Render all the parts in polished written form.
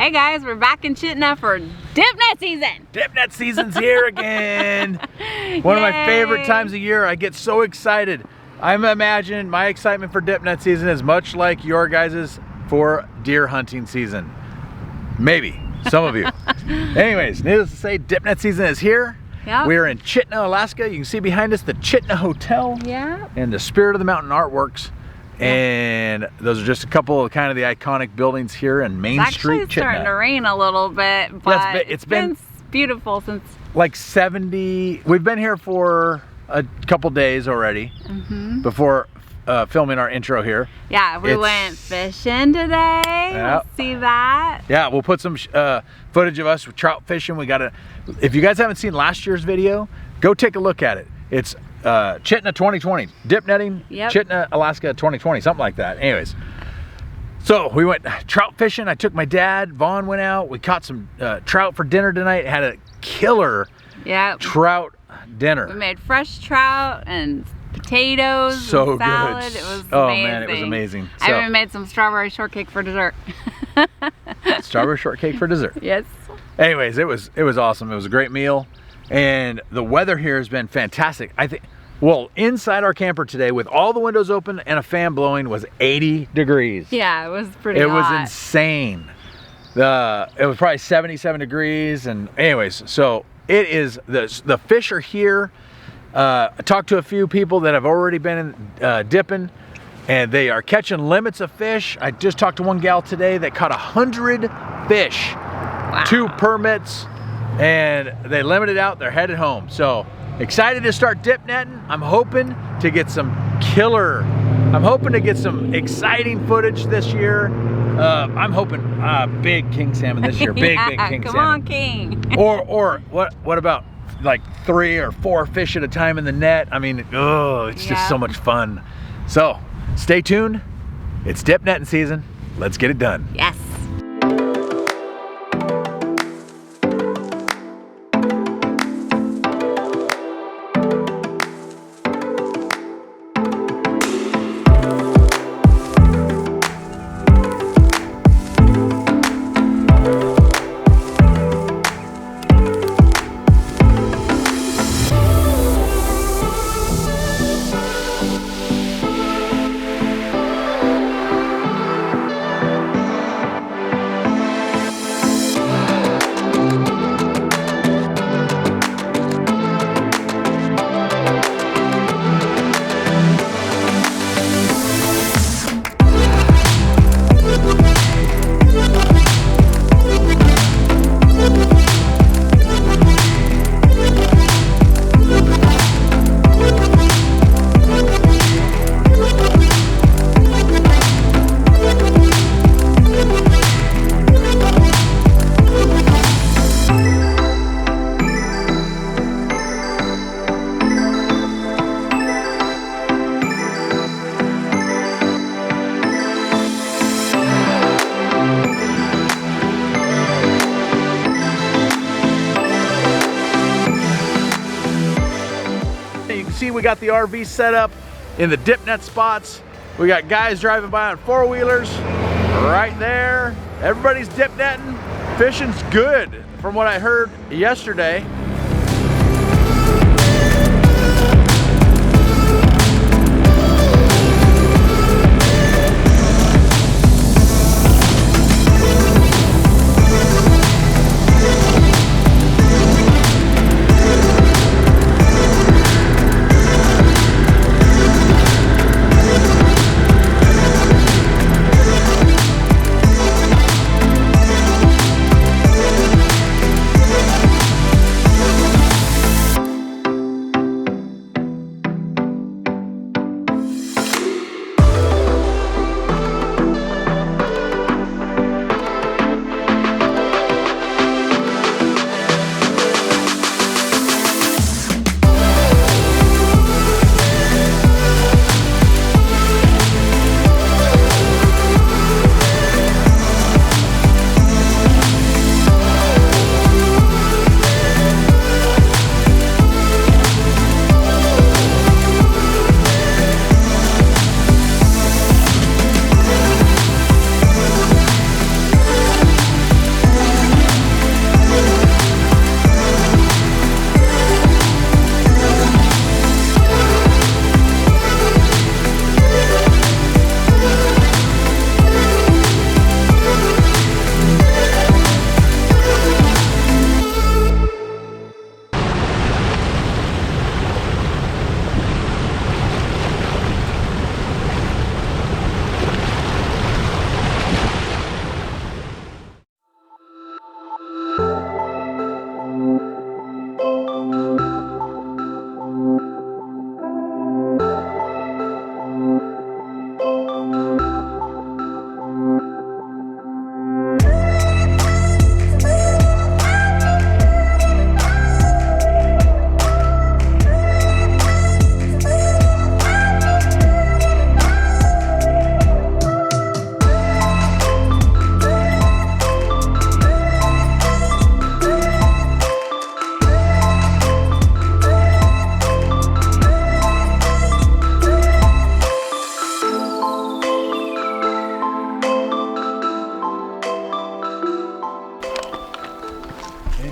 Hey guys, we're back in Chitina for Dipnet season. Dipnet season's here again. One of my favorite times of year. I get so excited. I'm imagining my excitement for Dipnet season is much like your guys's for deer hunting season. Maybe, some of you. Anyways, needless to say, Dipnet season is here. Yep. We're in Chitina, Alaska. You can see behind us the Chitina Hotel. Yeah. And the Spirit of the Mountain Artworks. And those are just a couple of kind of the iconic buildings here in Main Street, Chitina. It's starting to rain a little bit, but yeah, it's been beautiful since like 70. We've been here for a couple days already before filming our intro here. Yeah, we went fishing today. Yep. We'll see that. Yeah, we'll put some footage of us trout fishing. We got to. If you guys haven't seen last year's video, go take a look at it. It's Chitina 2020, Dipnetting, Chitina Alaska 2020, something like that. Anyways, so we went trout fishing. I took my dad. Vaughn went out. We caught some trout for dinner tonight. Had a killer trout dinner. We made fresh trout and potatoes and salad. Good. It was amazing. Oh man, it was amazing. I even made some strawberry shortcake for dessert. Strawberry shortcake for dessert. Yes. Anyways, it was awesome. It was a great meal. And the weather here has been fantastic. I think, well, inside our camper today with all the windows open and a fan blowing was 80 degrees. Yeah, it was pretty hot. It was insane. It was probably 77 degrees. And anyways, so it is, the fish are here. I talked to a few people that have already been dipping, and they are catching limits of fish. I just talked to one gal today that caught 100 fish, 2 permits. And they limited out, they're headed home. So excited to start dip netting. I'm hoping to get some exciting footage this year. I'm hoping big king salmon this year, big king salmon. Come on, king. or what about like 3 or 4 fish at a time in the net? I mean, it's just so much fun. So stay tuned, it's dip netting season. Let's get it done. Yes. See, we got the RV set up in the dip net spots. We got guys driving by on 4-wheelers right there. Everybody's dip netting. Fishing's good from what I heard yesterday.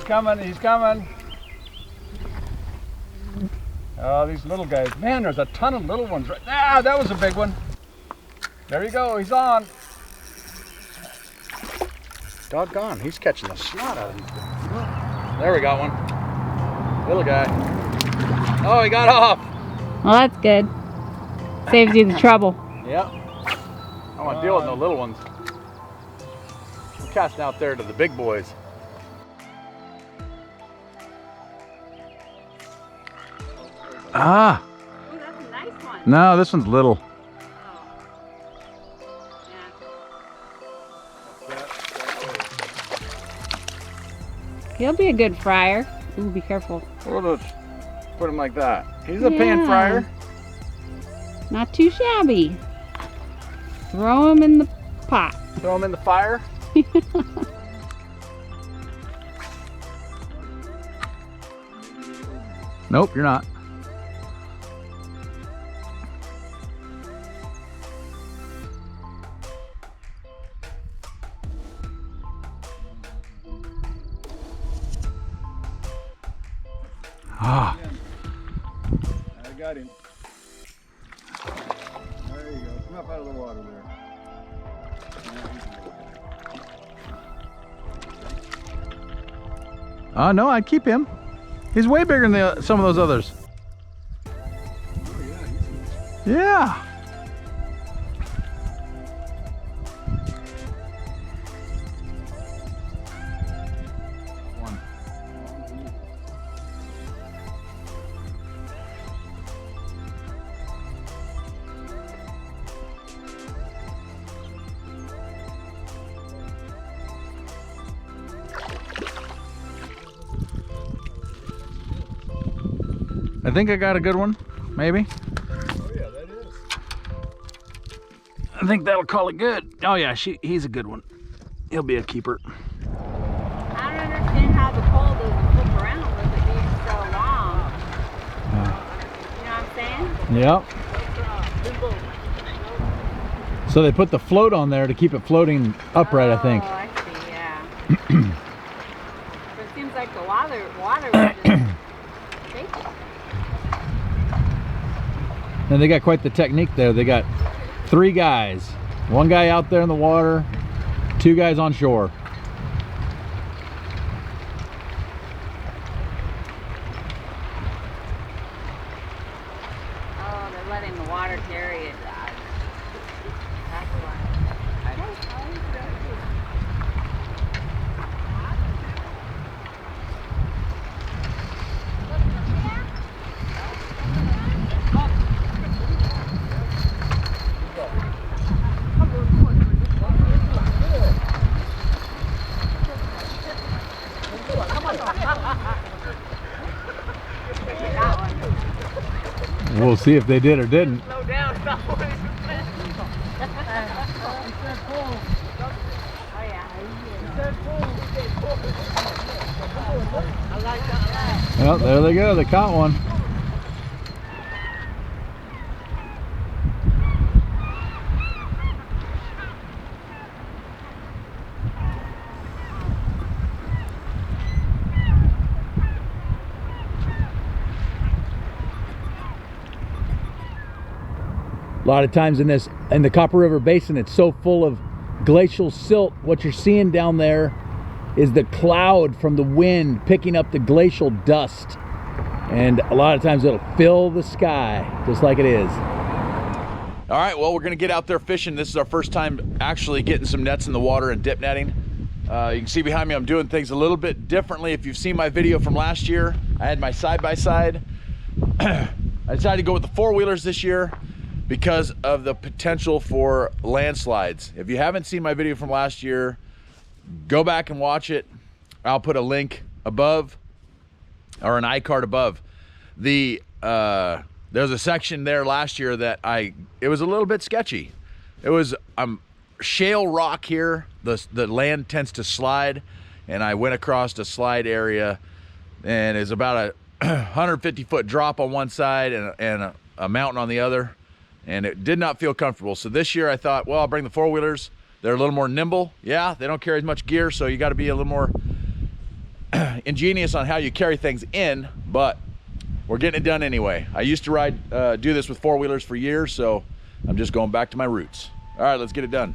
coming, he's coming. Oh, these little guys. Man, there's a ton of little ones right there. Ah, that was a big one. There you go, he's on. Doggone, he's catching the snot out of these things. There we got one. Little guy. Oh, he got off. Well, that's good. Saves you the trouble. Yep. I don't want to deal with no little ones. I'm casting out there to the big boys. Ah. Ooh, that's a nice one. No, this one's little. He'll be a good fryer. Ooh, be careful. We'll just put him like that. He's a pan fryer. Not too shabby. Throw him in the pot. Throw him in the fire. Nope, you're not. Ah. I got him. There you go. Come up out of the water there. No, I'd keep him. He's way bigger than some of those others. Oh yeah, yeah. I think I got a good one, maybe. Oh yeah, that is. I think that'll call it good. Oh yeah, he's a good one. He'll be a keeper. I don't understand how the pole doesn't flip around with it being so long. You know what I'm saying? Yep. So they put the float on there to keep it floating upright, I think. Oh, I see, yeah. But it seems like the water was just shaking. And they got quite the technique there. They got 3 guys. 1 guy out there in the water, 2 guys on shore. Oh, they're letting the water carry it. That's why. We'll see if they did or didn't. Slow down. Oh, yeah. Well, there they go. They caught one. A lot of times in the Copper River Basin, it's so full of glacial silt. What you're seeing down there is the cloud from the wind picking up the glacial dust. And a lot of times it'll fill the sky just like it is. All right, well, we're gonna get out there fishing. This is our first time actually getting some nets in the water and dip netting. You can see behind me, I'm doing things a little bit differently. If you've seen my video from last year, I had my side-by-side. I decided to go with the 4-wheelers this year because of the potential for landslides. If you haven't seen my video from last year, go back and watch it. I'll put a link above or an iCard above. There's a section there last year that it was a little bit sketchy. It was shale rock here. The land tends to slide, and I went across a slide area, and it's about a 150-foot drop on one side and a mountain on the other, and it did not feel comfortable. So this year I thought, well, I'll bring the 4-wheelers. They're a little more nimble. Yeah, they don't carry as much gear, so you got to be a little more ingenious on how you carry things in, but we're getting it done anyway. I used to do this with four-wheelers for years, so I'm just going back to my roots. All right, let's get it done.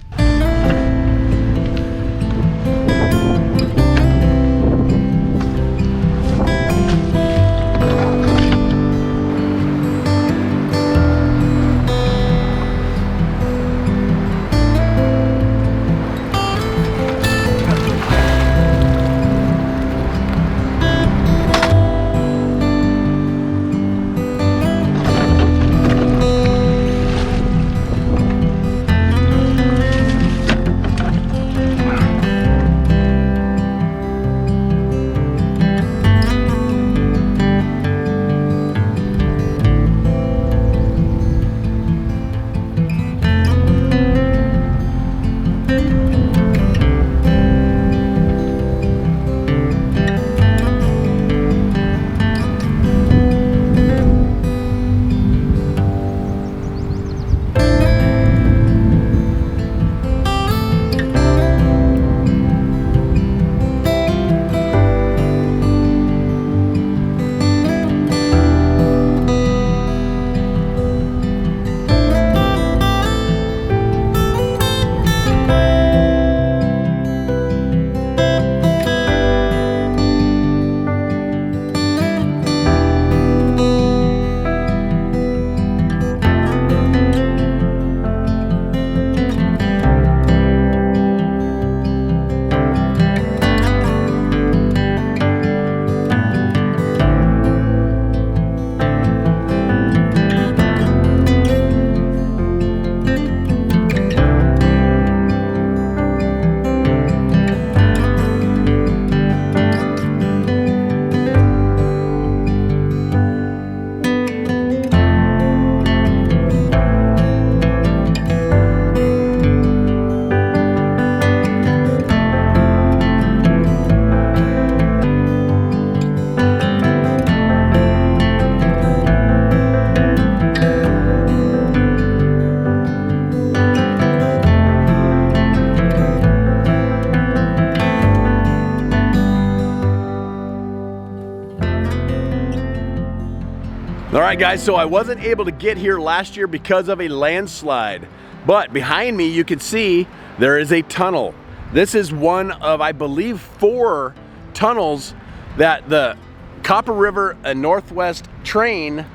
All right guys, so I wasn't able to get here last year because of a landslide, but behind me you can see there is a tunnel. This is one of, I believe, 4 tunnels that the Copper River and Northwest train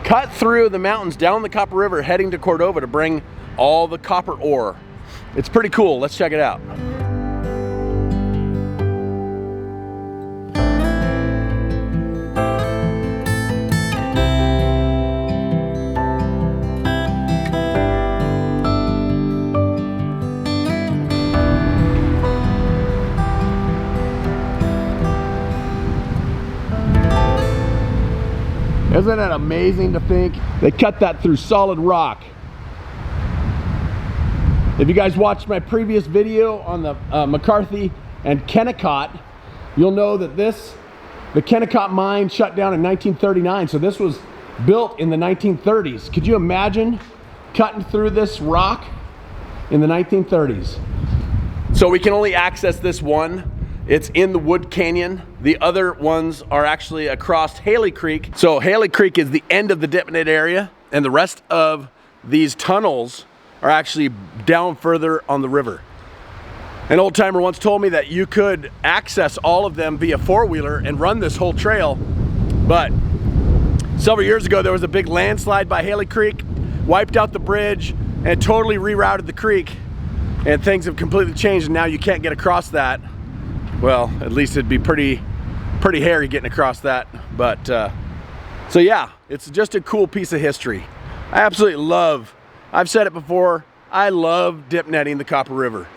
cut through the mountains down the Copper River heading to Cordova to bring all the copper ore. It's pretty cool. Let's check it out. Isn't it amazing to think they cut that through solid rock? If you guys watched my previous video on the McCarthy and Kennecott, you'll know that the Kennecott mine shut down in 1939, so this was built in the 1930s. Could you imagine cutting through this rock in the 1930s? So we can only access this one. It's in the Wood Canyon. The other ones are actually across Haley Creek. So Haley Creek is the end of the Dipnet area, and the rest of these tunnels are actually down further on the river. An old timer once told me that you could access all of them via four-wheeler and run this whole trail, but several years ago there was a big landslide by Haley Creek, wiped out the bridge, and totally rerouted the creek, and things have completely changed, and now you can't get across that. Well, at least it'd be pretty hairy getting across that. But so yeah, it's just a cool piece of history. I absolutely love, I've said it before, I love dip netting the Copper River.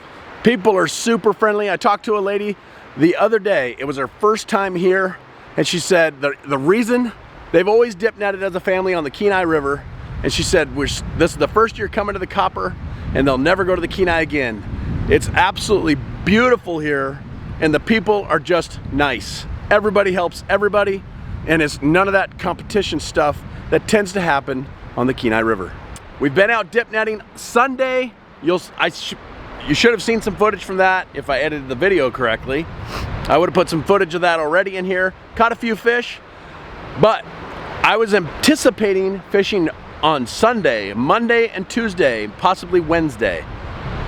People are super friendly. I talked to a lady the other day. It was her first time here, and she said the reason they've always dip netted as a family on the Kenai River, and she said this is the first year coming to the Copper, and they'll never go to the Kenai again. It's absolutely beautiful here, and the people are just nice. Everybody helps everybody, and it's none of that competition stuff that tends to happen on the Kenai River. We've been out dip netting Sunday. You should have seen some footage from that if I edited the video correctly. I would have put some footage of that already in here. Caught a few fish, but I was anticipating fishing on Sunday, Monday, and Tuesday, possibly Wednesday,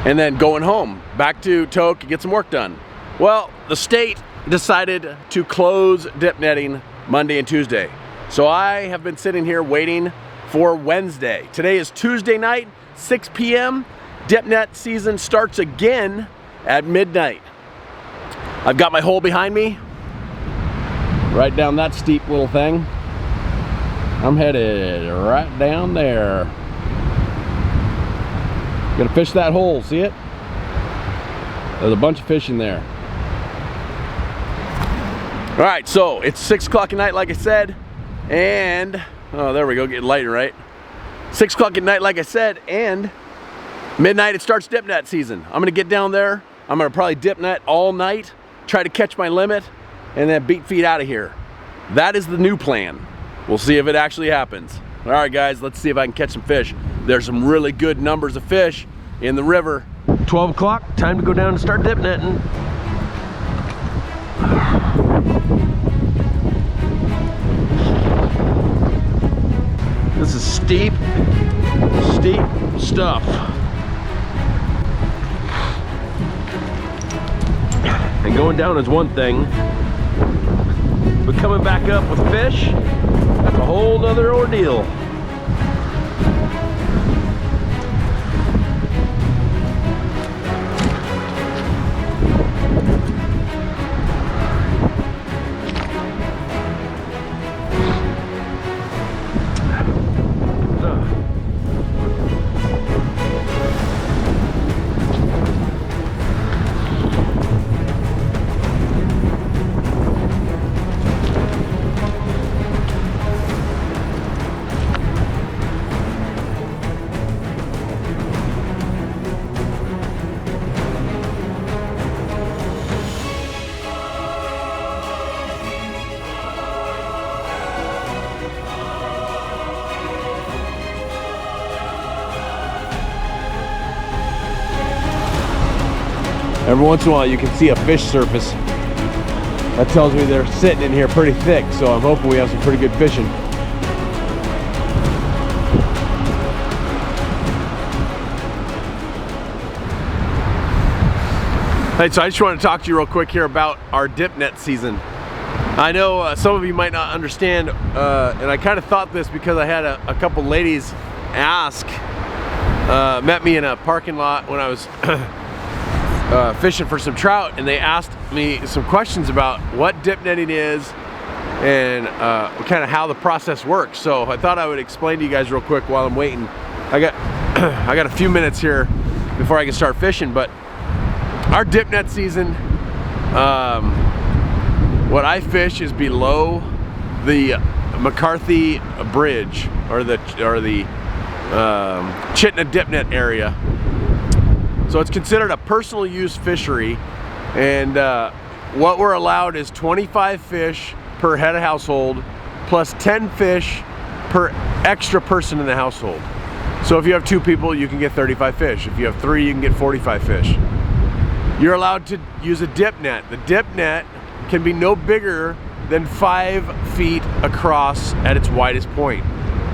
and then going home, back to Tok, get some work done. Well, the state decided to close dip netting Monday and Tuesday. So I have been sitting here waiting for Wednesday. Today is Tuesday night, 6 p.m. Dip net season starts again at midnight. I've got my hole behind me, right down that steep little thing. I'm headed right down there. Gonna fish that hole, see it? There's a bunch of fish in there. All right, so it's 6 o'clock at night, like I said, and, oh, there we go, getting lighter, right? 6 o'clock at night, like I said, and midnight, it starts dip net season. I'm gonna get down there. I'm gonna probably dip net all night, try to catch my limit, and then beat feet out of here. That is the new plan. We'll see if it actually happens. All right, guys, let's see if I can catch some fish. There's some really good numbers of fish in the river. 12 o'clock, time to go down and start dip netting. This is steep stuff. And going down is one thing, but coming back up with fish, that's a whole nother ordeal. Every once in a while you can see a fish surface. That tells me they're sitting in here pretty thick, so I'm hoping we have some pretty good fishing. Hey, so I just want to talk to you real quick here about our dip net season. I know some of you might not understand, and I kind of thought this because I had a couple ladies ask, met me in a parking lot when I was fishing for some trout, and they asked me some questions about what dip netting is and kind of how the process works. So I thought I would explain to you guys real quick while I'm waiting. I got a few minutes here before I can start fishing, but our dip net season, what I fish is below the McCarthy Bridge or the Chitina dip net area. So it's considered a personal use fishery, and what we're allowed is 25 fish per head of household plus 10 fish per extra person in the household. So if you have 2 people, you can get 35 fish. If you have 3, you can get 45 fish. You're allowed to use a dip net. The dip net can be no bigger than 5 feet across at its widest point.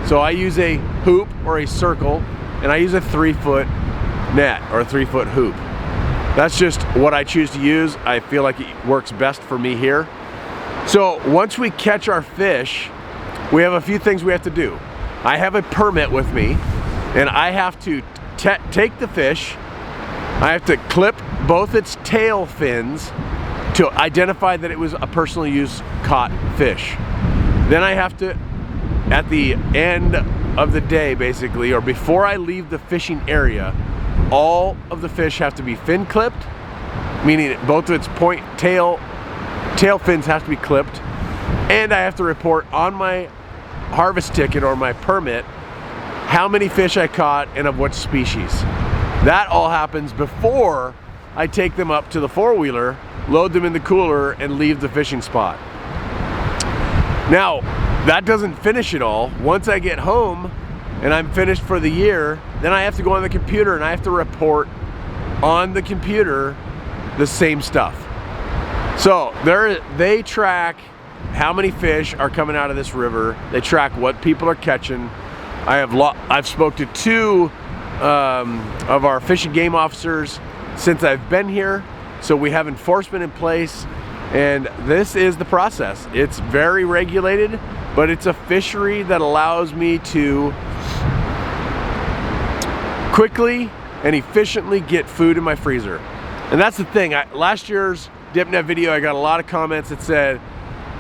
So I use a hoop or a circle, and I use a 3-foot net or a 3-foot hoop. That's just what I choose to use. I feel like it works best for me here. So once we catch our fish, we have a few things we have to do. I have a permit with me, and I have to take the fish. I have to clip both its tail fins to identify that it was a personal use caught fish. Then I have to, at the end of the day basically, or before I leave the fishing area, all of the fish have to be fin clipped, meaning both of its tail fins have to be clipped, and I have to report on my harvest ticket or my permit how many fish I caught and of what species. That all happens before I take them up to the 4-wheeler, load them in the cooler, and leave the fishing spot. Now, that doesn't finish it all. Once I get home and I'm finished for the year, then I have to go on the computer and I have to report on the computer the same stuff. So they track how many fish are coming out of this river. They track what people are catching. I've spoke to 2 of our fish and game officers since I've been here. So we have enforcement in place, and this is the process. It's very regulated, but it's a fishery that allows me to quickly and efficiently get food in my freezer. And that's the thing. Last year's Dipnet video, I got a lot of comments that said,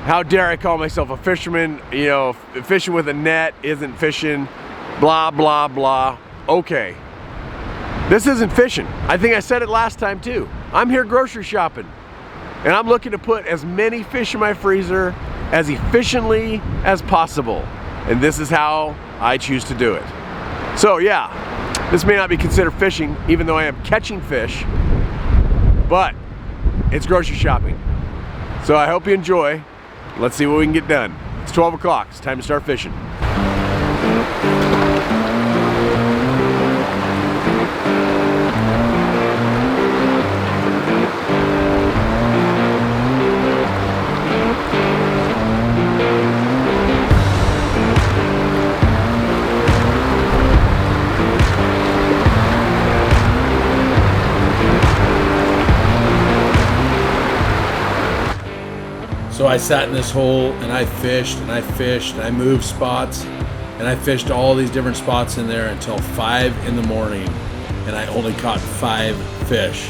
how dare I call myself a fisherman? You know, fishing with a net isn't fishing, blah, blah, blah. Okay, this isn't fishing. I think I said it last time too. I'm here grocery shopping, and I'm looking to put as many fish in my freezer as efficiently as possible. And this is how I choose to do it. So yeah, this may not be considered fishing, even though I am catching fish, but it's grocery shopping. So I hope you enjoy. Let's see what we can get done. It's 12 o'clock, it's time to start fishing. So I sat in this hole and I fished and I fished and I moved spots and I fished all these different spots in there until 5 in the morning, and I only caught 5 fish.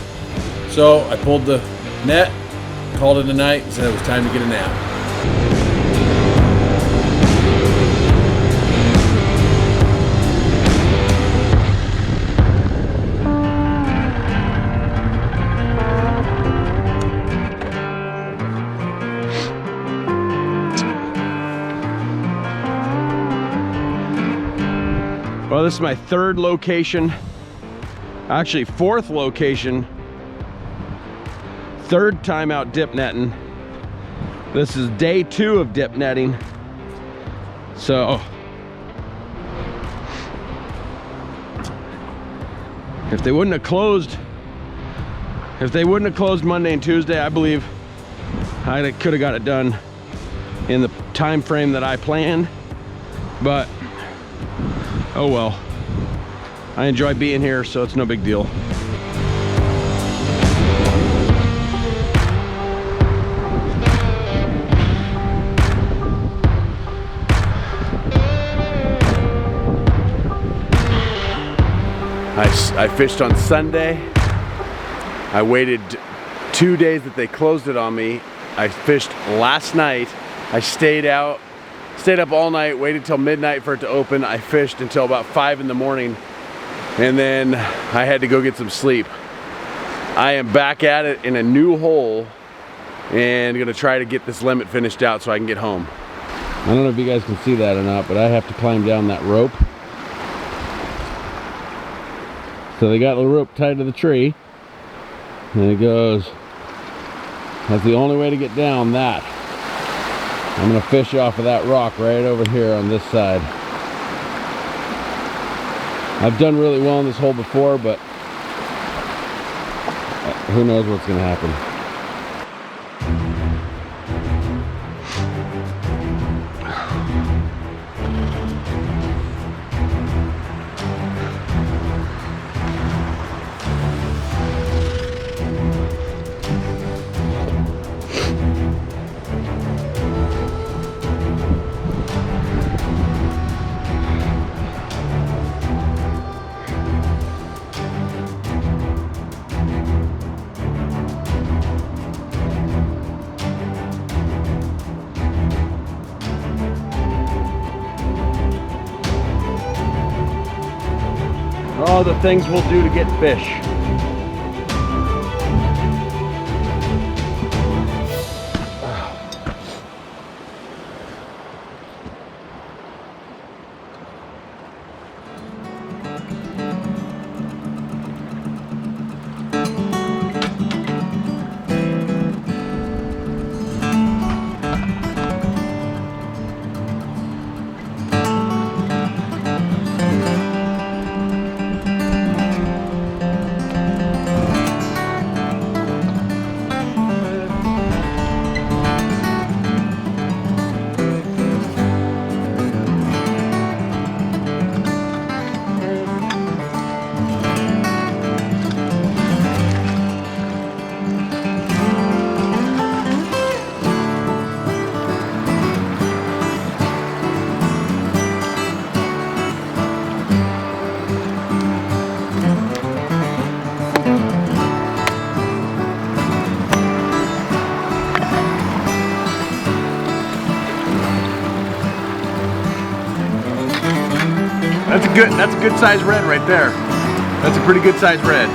So I pulled the net, called it a night, and said it was time to get a nap. Well, this is my 3rd location, actually 4th location, 3rd time out dip netting. This is day 2 of dip netting. So if they wouldn't have closed Monday and Tuesday, I believe I could have got it done in the time frame that I planned, but oh well. I enjoy being here, so it's no big deal. I fished on Sunday. I waited 2 days that they closed it on me. I fished last night. I stayed up all night, waited till midnight for it to open. I fished until about 5 in the morning, and then I had to go get some sleep. I am back at it in a new hole and gonna try to get this limit finished out so I can get home. I don't know if you guys can see that or not, but I have to climb down that rope. So they got the rope tied to the tree, and it goes, that's the only way to get down that. I'm gonna fish off of that rock right over here on this side. I've done really well in this hole before, but who knows what's gonna happen. All the things we'll do to get fish. That's a good size red right there. That's a pretty good size red.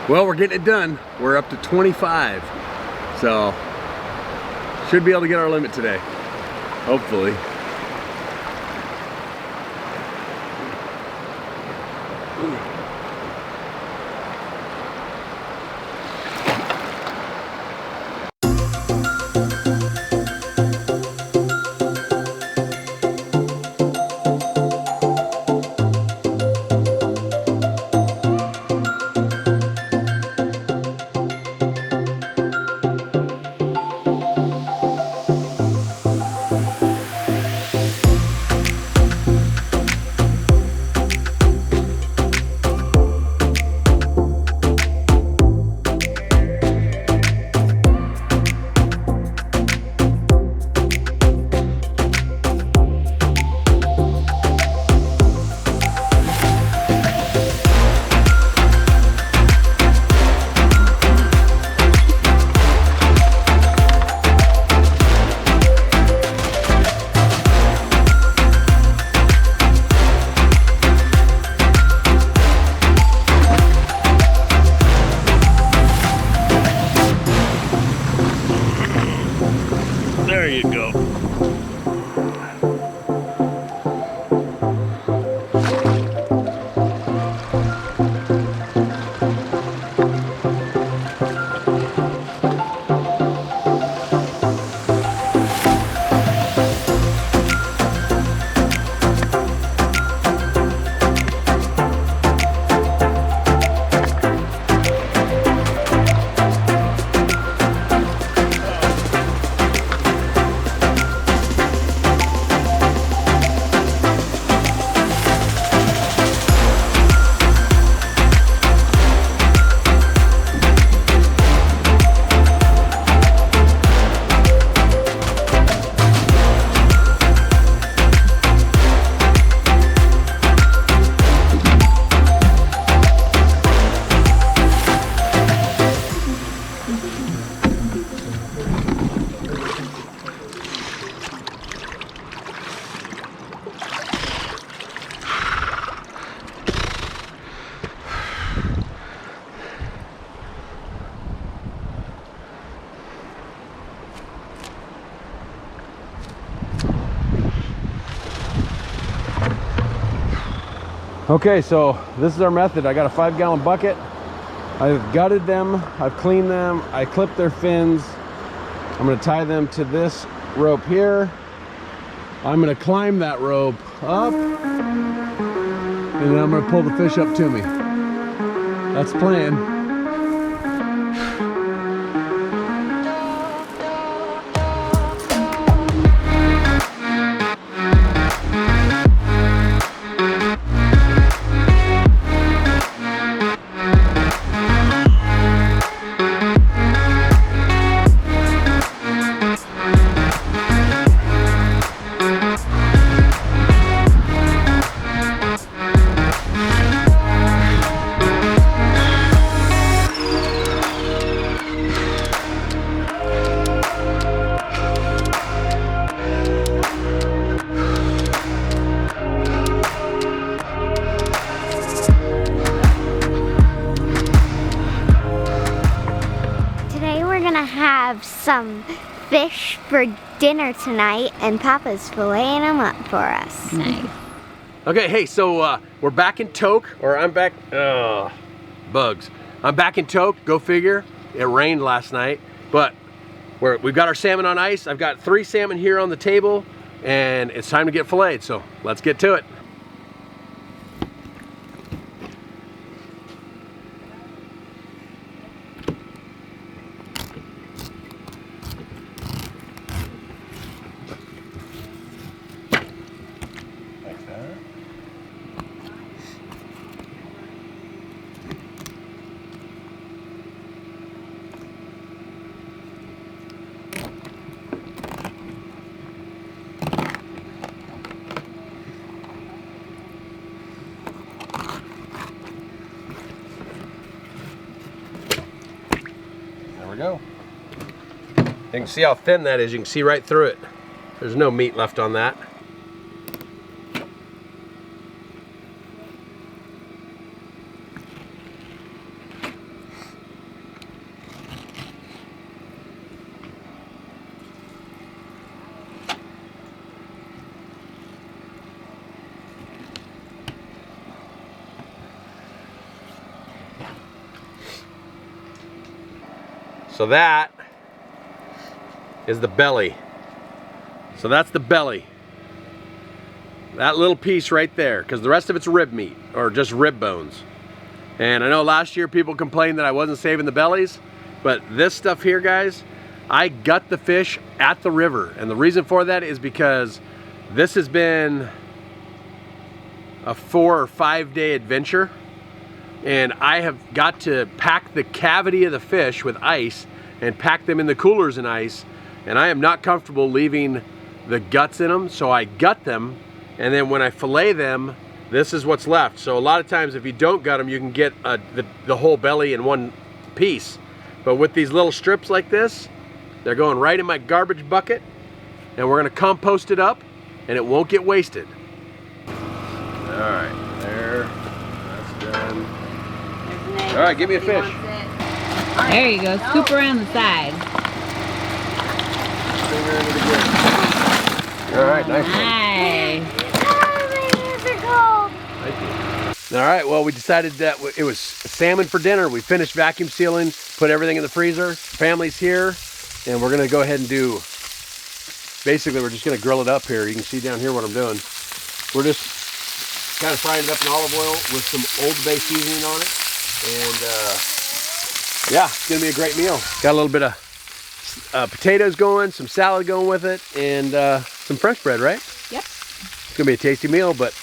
Well, we're getting it done. We're up to 25. So, should be able to get our limit today. Hopefully. There you go. Okay, so this is our method. I got a 5-gallon bucket. I've gutted them, I've cleaned them, I clipped their fins. I'm gonna tie them to this rope here. I'm gonna climb that rope up, and then I'm gonna pull the fish up to me. That's the plan. Have some fish for dinner tonight, and Papa's filleting them up for us. Nice. Okay, hey, so we're back in Toke, or I'm back, bugs. I'm back in Toke, go figure. It rained last night, but we've got our salmon on ice. I've got 3 salmon here on the table, and it's time to get filleted, so let's get to it. There we go. You can see how thin that is. You can see right through it. There's no meat left on that. So that is the belly. So that's the belly. That little piece right there, because the rest of it's rib meat, or just rib bones. And I know last year people complained that I wasn't saving the bellies, but this stuff here, guys, I gut the fish at the river. And the reason for that is because this has been a 4 or 5 day adventure. And I have got to pack the cavity of the fish with ice and pack them in the coolers in ice, and I am not comfortable leaving the guts in them, so I gut them, and then when I fillet them, this is what's left. So a lot of times if you don't gut them, you can get the whole belly in one piece, but with these little strips like this, they're going right in my garbage bucket, and we're gonna compost it up, and it won't get wasted. All right, there, that's done. All right, give me a fish. There you go. Scoop around the side. All right, nice one. Nice. Thank you. All right, well, we decided that it was salmon for dinner. We finished vacuum sealing, put everything in the freezer. Family's here, and we're gonna go ahead and do, basically we're just gonna grill it up here. You can see down here what I'm doing. We're just kind of frying it up in olive oil with some Old Bay seasoning on it. And yeah, it's gonna be a great meal. Got a little bit of potatoes going, some salad going with it, and some French bread, right? Yep. It's gonna be a tasty meal, but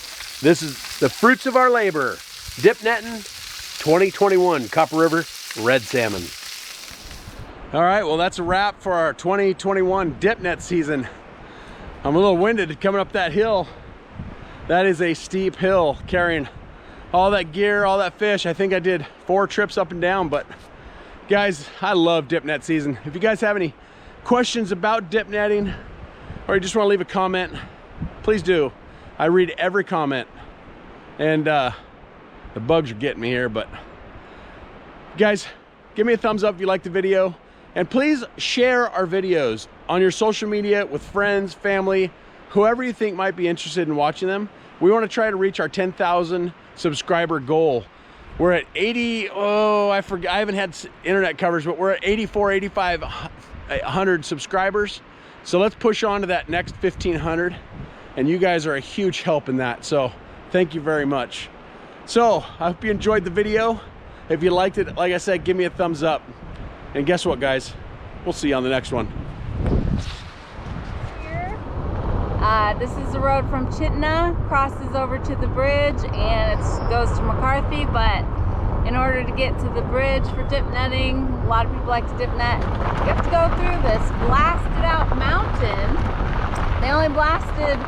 this is the fruits of our labor. Dipnetting 2021 Copper River red salmon. All right, well, that's a wrap for our 2021 dip net season. I'm a little winded coming up that hill. That is a steep hill, carrying all that gear, all that fish. I think I did 4 trips up and down, but guys, I love dip net season. If you guys have any questions about dip netting, or you just want to leave a comment, please do. I read every comment, and the bugs are getting me here, but guys, give me a thumbs up if you like the video, and please share our videos on your social media with friends, family, whoever you think might be interested in watching them. We want to try to reach our 10,000 subscriber goal. We're at 80, I forgot, I haven't had internet coverage, but we're at 8,500 subscribers. So let's push on to that next 1,500, and you guys are a huge help in that. So thank you very much. So I hope you enjoyed the video. If you liked it, like I said, give me a thumbs up. And guess what, guys? We'll see you on the next one. This is the road from Chitina, crosses over to the bridge, and it goes to McCarthy, but in order to get to the bridge for dip netting, a lot of people like to dip net, you have to go through this blasted out mountain. They only blasted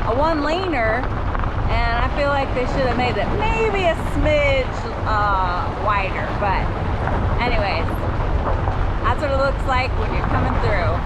a 1-laner, and I feel like they should have made it maybe a smidge wider, but anyways, that's what it looks like when you're coming through.